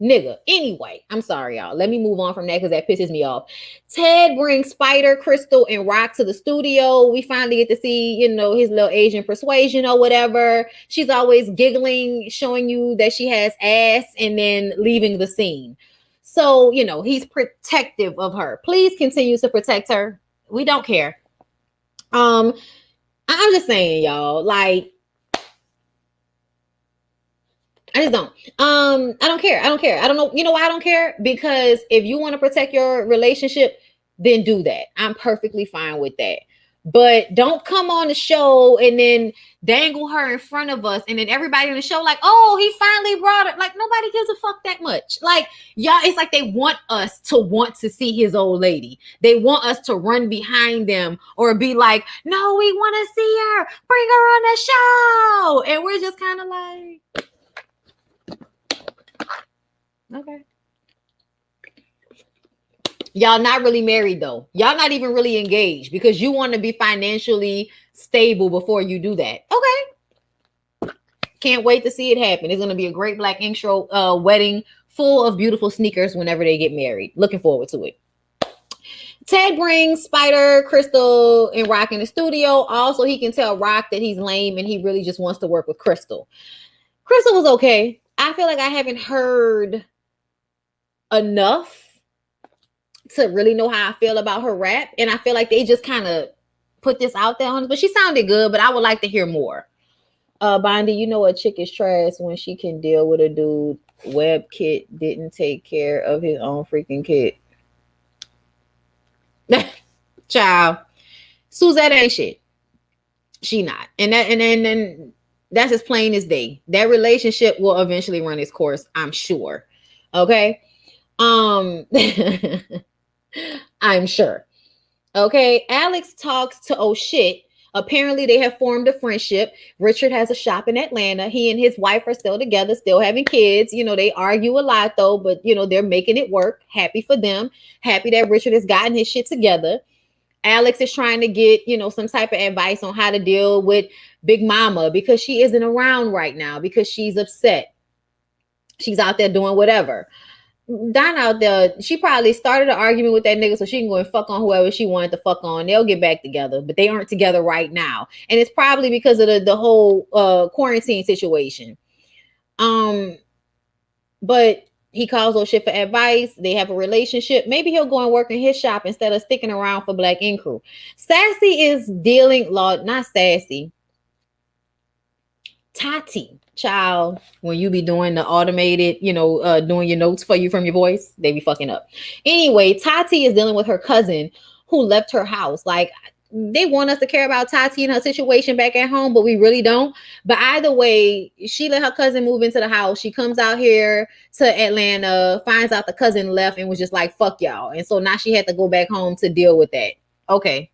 nigga. Anyway, I'm sorry, y'all. Let me move on from that because that pisses me off. Ted brings Spider, Crystal, and Rock to the studio. We finally get to see, his little Asian persuasion or whatever. She's always giggling, showing you that she has ass, and then leaving the scene. So, he's protective of her. Please continue to protect her. We don't care. I'm just saying, y'all, like, I just don't. I don't care. I don't know. You know why I don't care? Because if you want to protect your relationship, then do that. I'm perfectly fine with that. But don't come on the show and then dangle her in front of us, and then everybody in the show like, oh, he finally brought it. Like, nobody gives a fuck that much. Like, y'all, it's like they want us to want to see his old lady. They want us to run behind them or be like, no, we want to see her. Bring her on the show. And we're just kind of like, okay. Y'all not really married though. Y'all not even really engaged because you want to be financially stable before you do that. Okay. Can't wait to see it happen. It's going to be a great Black Ink Show wedding full of beautiful sneakers whenever they get married. Looking forward to it. Ted brings Spider, Crystal, and Rock in the studio. Also, he can tell Rock that he's lame and he really just wants to work with Crystal. Crystal was okay. I feel like I haven't heard enough to really know how I feel about her rap, and I feel like they just kind of put this out there on us, but she sounded good, but I would like to hear more. Bondi, you know a chick is trash when she can deal with a dude. Web Kit didn't take care of his own freaking kid. Child, Suzette ain't shit. She not, and then that's as plain as day. That relationship will eventually run its course, I'm sure. Okay. I'm sure. Okay. Alex talks to oh shit. Apparently they have formed a friendship. Richard has a shop in Atlanta. He and his wife are still together, still having kids. They argue a lot though, but they're making it work. Happy for them. Happy that Richard has gotten his shit together. Alex is trying to get, some type of advice on how to deal with Big Mama because she isn't around right now because she's upset. She's out there doing whatever. Don out there, she probably started an argument with that nigga so she can go and fuck on whoever she wanted to fuck on. They'll get back together, but they aren't together right now. And it's probably because of the whole quarantine situation. But he calls those shit for advice. They have a relationship. Maybe he'll go and work in his shop instead of sticking around for Black Ink Crew. Sassy is dealing, not Sassy. Tati, child, when you be doing the automated, doing your notes for you from your voice, they be fucking up. Anyway, Tati is dealing with her cousin who left her house. Like, they want us to care about Tati and her situation back at home, but we really don't. But either way, she let her cousin move into the house. She comes out here to Atlanta, finds out the cousin left and was just like, fuck y'all. And so now she had to go back home to deal with that. Okay.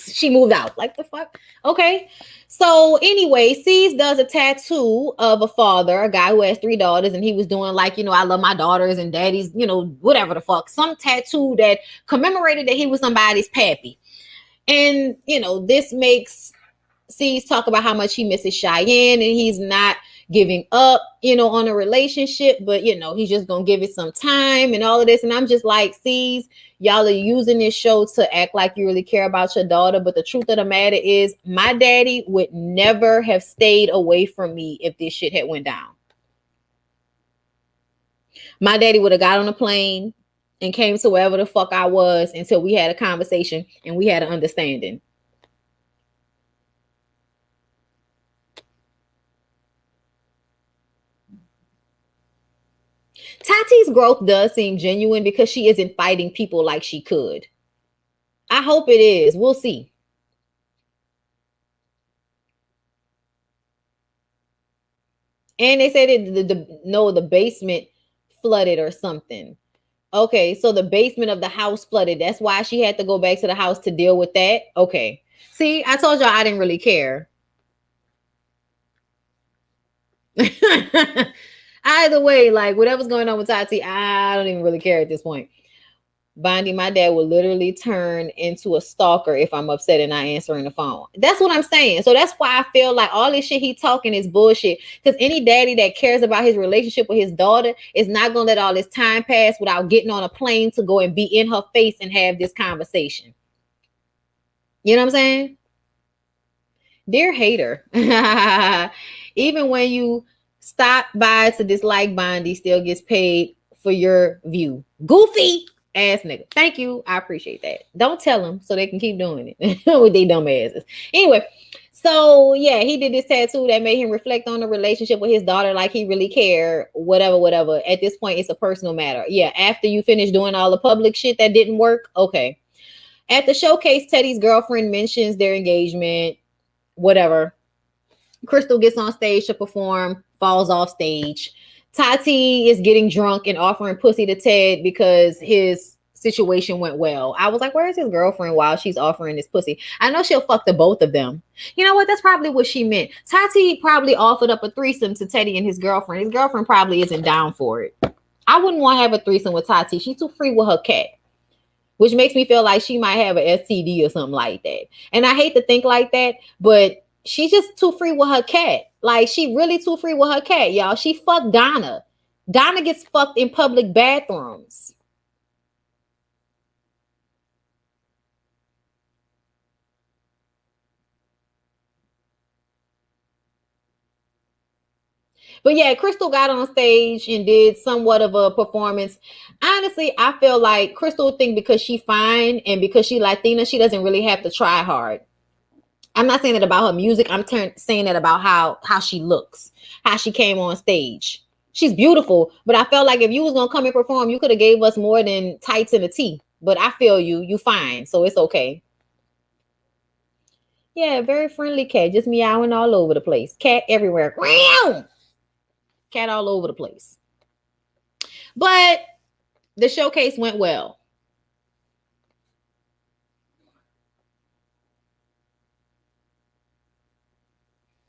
She moved out. Like the fuck? Okay. So anyway, C's does a tattoo of a father, a guy who has 3 daughters, and he was doing like, I love my daughters and daddy's, whatever the fuck. Some tattoo that commemorated that he was somebody's pappy. And, this makes C's talk about how much he misses Cheyenne and he's not giving up, on a relationship, but he's just gonna give it some time and all of this. And I'm just like, C's, y'all are using this show to act like you really care about your daughter. But the truth of the matter is, my daddy would never have stayed away from me if this shit had went down. My daddy would have got on a plane and came to wherever the fuck I was until we had a conversation and we had an understanding. Tati's growth does seem genuine because she isn't fighting people like she could. I hope it is. We'll see. And they said the basement flooded or something. Okay, so the basement of the house flooded. That's why she had to go back to the house to deal with that. Okay. See, I told y'all I didn't really care. Either way, like whatever's going on with Tati, I don't even really care at this point. Bondi, my dad will literally turn into a stalker if I'm upset and not answering the phone. That's what I'm saying. So that's why I feel like all this shit he talking is bullshit. Because any daddy that cares about his relationship with his daughter is not going to let all this time pass without getting on a plane to go and be in her face and have this conversation. You know what I'm saying? Dear hater, even when you stop by to dislike Bondi, still gets paid for your view. Goofy ass nigga. Thank you. I appreciate that. Don't tell them so they can keep doing it with their dumb asses. Anyway, so yeah, he did this tattoo that made him reflect on the relationship with his daughter like he really cared. Whatever. At this point, it's a personal matter. Yeah, after you finish doing all the public shit that didn't work, okay. At the showcase, Teddy's girlfriend mentions their engagement. Whatever. Crystal gets on stage to perform, falls off stage. Tati is getting drunk and offering pussy to Ted because his situation went well. I was like, where's his girlfriend while she's offering this pussy? I know she'll fuck the both of them. You know what? That's probably what she meant. Tati probably offered up a threesome to Teddy and his girlfriend. His girlfriend probably isn't down for it. I wouldn't want to have a threesome with Tati. She's too free with her cat, which makes me feel like she might have an STD or something like that. And I hate to think like that, but she's just too free with her cat. Like, she really too free with her cat, y'all. She fucked Donna. Donna gets fucked in public bathrooms. But yeah, Crystal got on stage and did somewhat of a performance. Honestly, I feel like Crystal think because she fine and because she Latina, she doesn't really have to try hard. I'm not saying that about her music. I'm saying that about how she looks, how she came on stage. She's beautiful, but I felt like if you was gonna come and perform, you could have gave us more than tights and a tee. But I feel you fine, so it's okay. Yeah, very friendly cat, just meowing all over the place. Cat everywhere. Cat all over the place. But the showcase went well.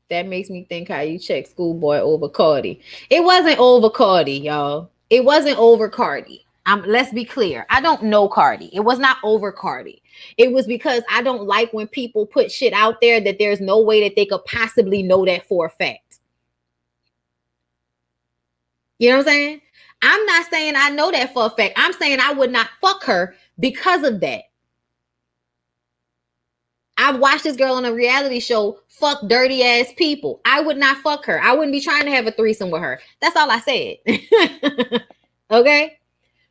That makes me think how you check Schoolboy over Cardi. It wasn't over Cardi, y'all. It wasn't over Cardi. Let's be clear. I don't know Cardi. It was not over Cardi. It was because I don't like when people put shit out there that there's no way that they could possibly know that for a fact. You know what I'm saying? I'm not saying I know that for a fact. I'm saying I would not fuck her because of that. I've watched this girl on a reality show fuck dirty ass people. I would not fuck her. I wouldn't be trying to have a threesome with her. That's all I said. Okay?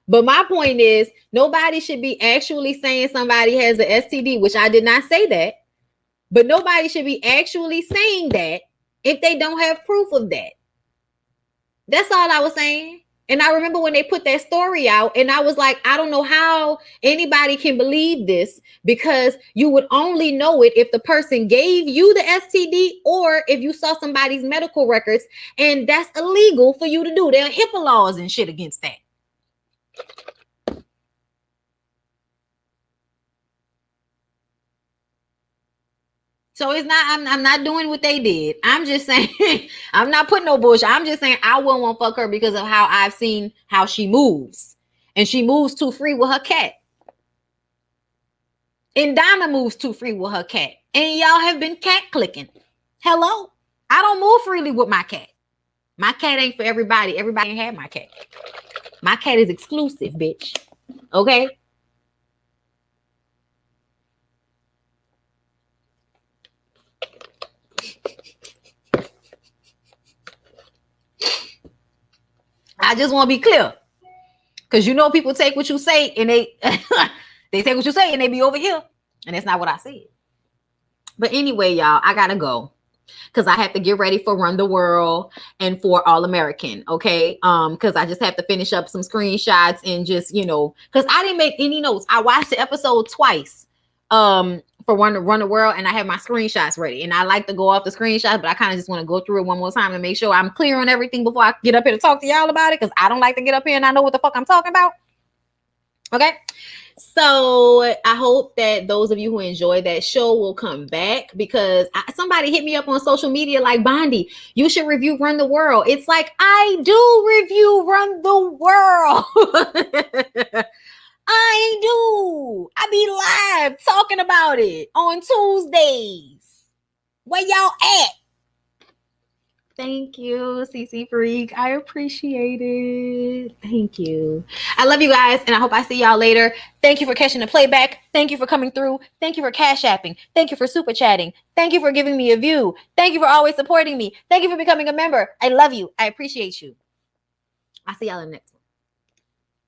But my point is, nobody should be actually saying somebody has an STD, which I did not say that. But nobody should be actually saying that if they don't have proof of that. That's all I was saying. And I remember when they put that story out, and I was like, I don't know how anybody can believe this, because you would only know it if the person gave you the STD or if you saw somebody's medical records, and that's illegal for you to do. There are HIPAA laws and shit against that. So it's not, I'm not doing what they did. I'm just saying, I'm not putting no bullshit. I'm just saying I wouldn't want to fuck her because of how I've seen how she moves. And she moves too free with her cat. And Donna moves too free with her cat. And y'all have been cat clicking. Hello? I don't move freely with my cat. My cat ain't for everybody. Everybody ain't have my cat. My cat is exclusive, bitch. Okay? I just want to be clear. Because you know people take what you say and they they take what you say and they be over here. And that's not what I said. But anyway, y'all, I gotta go. Because I have to get ready for Run the World and for All American. Okay. Because I just have to finish up some screenshots and just, you know, because I didn't make any notes. I watched the episode twice. For Run the World, and I have my screenshots ready. And I like to go off the screenshots, but I kind of just want to go through it one more time and make sure I'm clear on everything before I get up here to talk to y'all about it, because I don't like to get up here and I know what the fuck I'm talking about. Okay. So I hope that those of you who enjoy that show will come back, because somebody hit me up on social media like, Bondi, you should review Run the World. It's like, I do review Run the World. I do. I be live talking about it on Tuesdays. Where y'all at? Thank you, CC Freak. I appreciate it. Thank you. I love you guys, and I hope I see y'all later. Thank you for catching the playback. Thank you for coming through. Thank you for cash apping. Thank you for super chatting. Thank you for giving me a view. Thank you for always supporting me. Thank you for becoming a member. I love you. I appreciate you. I'll see y'all in the next one.